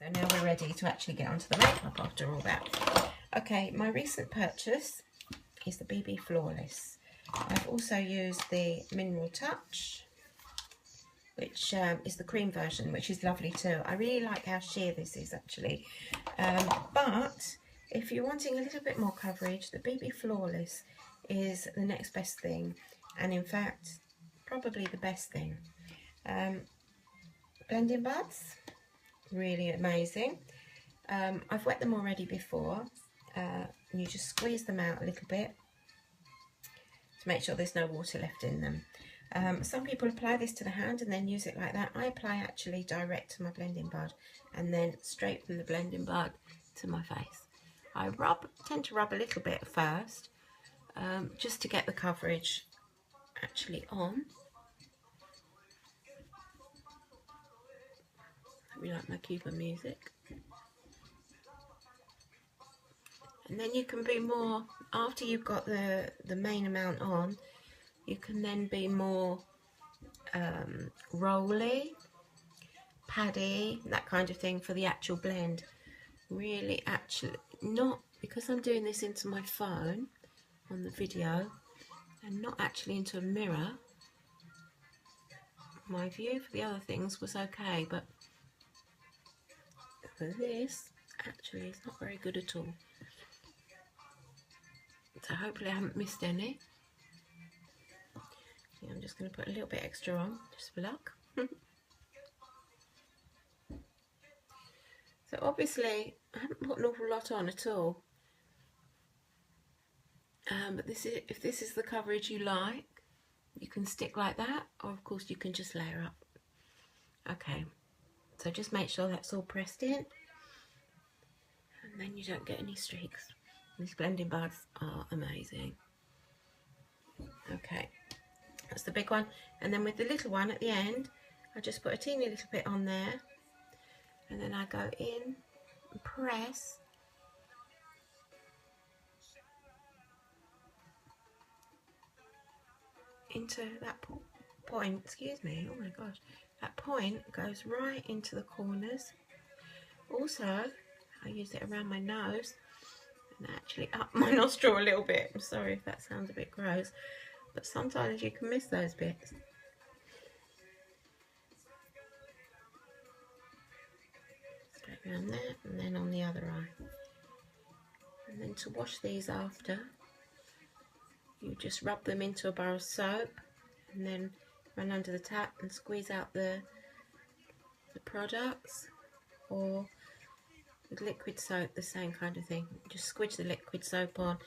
So now we're ready to actually get onto the makeup after all that. Okay, my recent purchase is the BB Flawless. I've also used the Mineral Touch, which is the cream version, which is lovely too. I really like how sheer this is actually. But if you're wanting a little bit more coverage, the BB Flawless is the next best thing. And in fact, probably the best thing. Blending buds, really amazing. I've wet them already before. You just squeeze them out a little bit to make sure there's no water left in them. Some people apply this to the hand and then use it like that. I apply actually direct to my blending bud and then straight from the blending bud to my face. I tend to rub a little bit first, just to get the coverage actually on. We like my Cuban music. And then you can be more, after you've got the main amount on, you can then be more rolly, paddy, that kind of thing for the actual blend. Really actually, not, because I'm doing this into my phone on the video and not actually into a mirror, my view for the other things was okay, but for this, actually it's not very good at all. So hopefully I haven't missed any. Yeah, I'm just going to put a little bit extra on, just for luck. So obviously I haven't put an awful lot on at all. But this is, if this is the coverage you like, you can stick like that, or of course you can just layer up. Okay, so just make sure that's all pressed in, and then you don't get any streaks. These blending buds are amazing. Okay, that's the big one. And then with the little one at the end, I just put a teeny little bit on there, and then I go in and press into that point. Excuse me, oh my gosh, that point goes right into the corners. Also, I use it around my nose and actually up my nostril a little bit. I'm sorry if that sounds a bit gross, but sometimes you can miss those bits. Straight around there, and then on the other eye. And then to wash these after, you just rub them into a bar of soap and then run under the tap and squeeze out the products, or with liquid soap, the same kind of thing. Just squidge the liquid soap on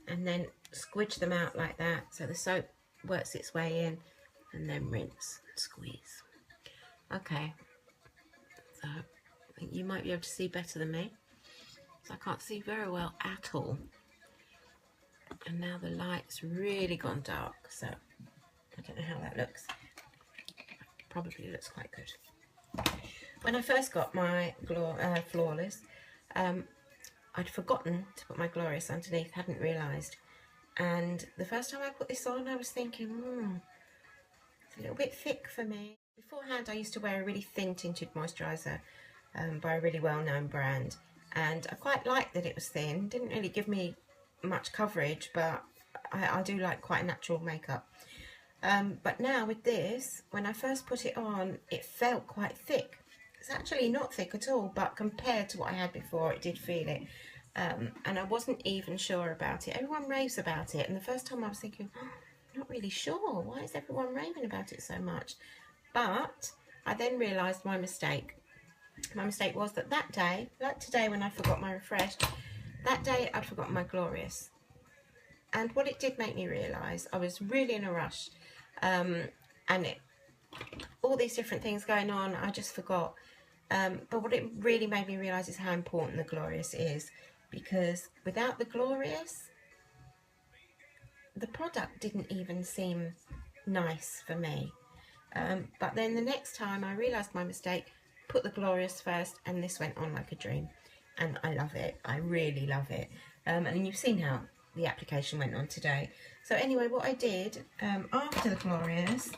and then squidge them out like that, so the soap works its way in, and then rinse and squeeze. Okay, so I think you might be able to see better than me, so I can't see very well at all. And now the light's really gone dark, so I don't know how that looks. Probably looks quite good. When I first got my Flawless, I'd forgotten to put my Glorious underneath, hadn't realised. And the first time I put this on, I was thinking, it's a little bit thick for me. Beforehand, I used to wear a really thin tinted moisturiser by a really well-known brand. And I quite liked that it was thin. Didn't really give me much coverage, but I do like quite natural makeup. But now with this, when I first put it on, it felt quite thick. It's actually not thick at all, but compared to what I had before, it did feel it. And I wasn't even sure about it. Everyone raves about it, and the first time I was thinking, oh, I'm not really sure. Why is everyone raving about it so much? But I then realised my mistake. My mistake was that day, like today when I forgot my Refresh, that day I'd forgotten my Glorious. And what it did make me realise, I was really in a rush, and all these different things going on, I just forgot. But what it really made me realise is how important the Glorious is, because without the Glorious, the product didn't even seem nice for me. But then the next time I realised my mistake, put the Glorious first, and this went on like a dream. And I love it. I really love it. And you've seen how the application went on today. So anyway, what I did after the Glorious,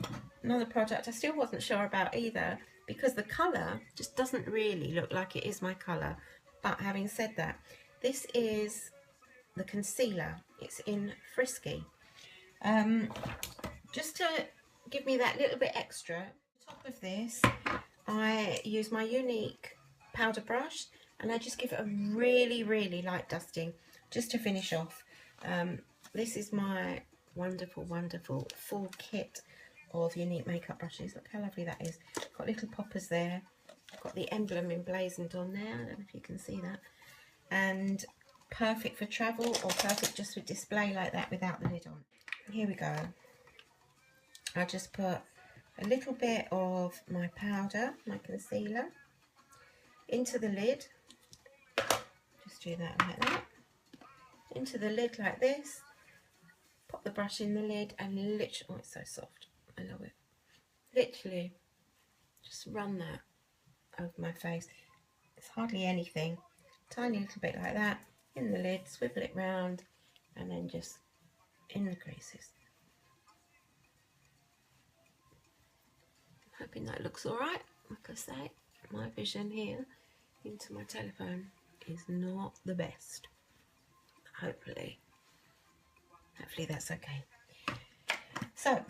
another product I still wasn't sure about either, because the colour just doesn't really look like it is my colour. But having said that, this is the concealer. It's in Frisky. Just to give me that little bit extra, on top of this, I use my Younique powder brush, and I just give it a really, really light dusting just to finish off. This is my wonderful, wonderful full kit of Younique makeup brushes. Look how lovely that is. Got little poppers there. Got the emblem emblazoned on there. I don't know if you can see that. And perfect for travel, or perfect just for display like that without the lid on. Here we go. I just put a little bit of my powder, my concealer, into the lid. Just do that like that. Into the lid like this. Pop the brush in the lid and literally, oh, it's so soft. I love it. Literally, just run that over my face. It's hardly anything. Tiny little bit like that. In the lid, swivel it round, and then just in the creases. Hoping that looks alright. Like I say, my vision here into my telephone is not the best. Hopefully that's okay. So,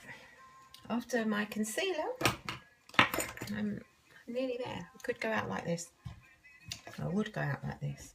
after my concealer, I'm nearly there. I could go out like this. I would go out like this.